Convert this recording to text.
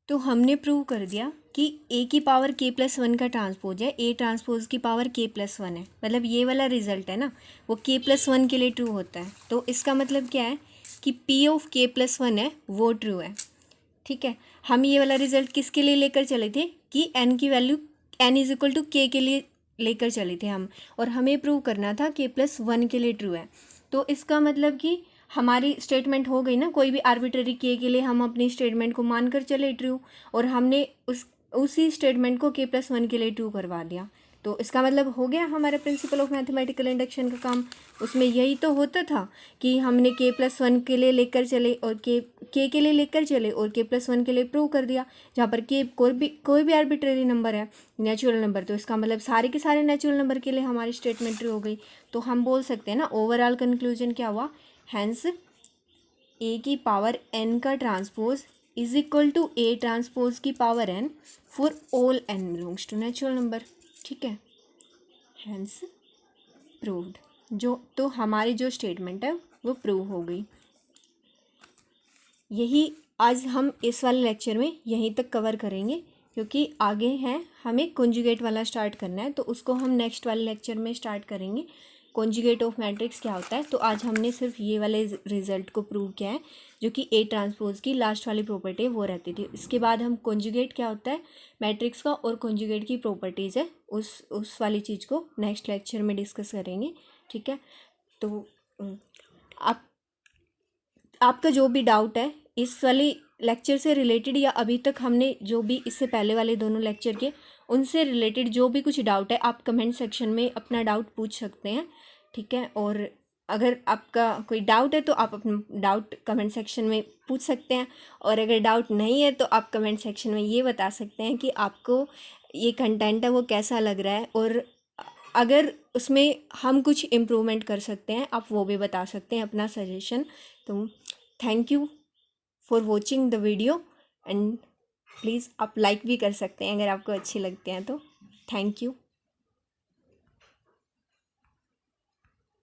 तो हमने प्रूव कर दिया कि ए की पावर k प्लस वन का ट्रांसपोज है, ए ट्रांसपोज की पावर k प्लस वन है। मतलब ये वाला रिजल्ट है ना, वो k प्लस वन के लिए ट्रू होता है। तो इसका मतलब क्या है कि p of k plus one है वो ट्रू है। ठीक है, हम ये वाला रिजल्ट किसके लिए लेकर चले थे कि n की value n is equal to k के लिए लेकर चले थे हम, और हमें प्रूव करना था k प्लस वन के लिए ट्रू है। तो इसका मतलब कि हमारी स्टेटमेंट हो गई ना, कोई भी आर्बिट्ररी k के लिए हम अपनी स्टेटमेंट को मानकर चले ट्रू, और हमने उसी स्टेटमेंट को k प्लस वन के लिए ट्रू करवा दिया। तो इसका मतलब हो गया हमारा प्रिंसिपल ऑफ मैथमेटिकल इंडक्शन का काम। उसमें यही तो होता था कि हमने k प्लस वन के लिए लेकर चले और k के लिए लेकर चले और k प्लस वन के लिए प्रूव कर दिया। जहाँ पर k कोई भी आर्बिट्ररी नंबर है, नेचुरल नंबर, तो इसका मतलब सारे के सारे नेचुरल नंबर के लिए हमारी स्टेटमेंट ट्रू हो गई। तो हम बोल सकते हैं ना, ओवरऑल कंक्लूजन क्या हुआ, हैंस a की पावर n का transpose is equal to a transpose की power n for all n belongs to natural number. ठीक है, हैंस प्रूव्ड। जो तो हमारी जो स्टेटमेंट है वो प्रूव हो गई। यही आज हम इस वाले लेक्चर में यहीं तक कवर करेंगे, क्योंकि आगे है हमें कॉन्जुगेट वाला स्टार्ट करना है, तो उसको हम नेक्स्ट वाले लेक्चर में स्टार्ट करेंगे। कॉन्जुगेट ऑफ मैट्रिक्स क्या होता है, तो आज हमने सिर्फ ये वाले रिजल्ट को प्रूव किया है, जो कि ए ट्रांसपोज की लास्ट वाली प्रॉपर्टी है वो रहती थी। इसके बाद हम कॉन्जुगेट क्या होता है मैट्रिक्स का और कॉन्जुगेट की प्रॉपर्टीज़ है उस वाली चीज़ को नेक्स्ट लेक्चर में डिस्कस करेंगे। ठीक है, तो आप आपका जो भी डाउट है इस वाले लेक्चर से रिलेटेड, या अभी तक हमने जो भी इससे पहले वाले दोनों लेक्चर के उनसे रिलेटेड जो भी कुछ डाउट है, आप कमेंट सेक्शन में अपना डाउट पूछ सकते हैं। ठीक है, और अगर आपका कोई डाउट है तो आप अपना डाउट कमेंट सेक्शन में पूछ सकते हैं, और अगर डाउट नहीं है तो आप कमेंट सेक्शन में ये बता सकते हैं कि आपको ये कंटेंट है वो कैसा लग रहा है, और अगर उसमें हम कुछ इम्प्रूवमेंट कर सकते हैं आप वो भी बता सकते हैं अपना सजेशन। तो thank you for watching the video, and please आप लाइक भी कर सकते हैं अगर आपको अच्छी लगती हैं तो। Thank you.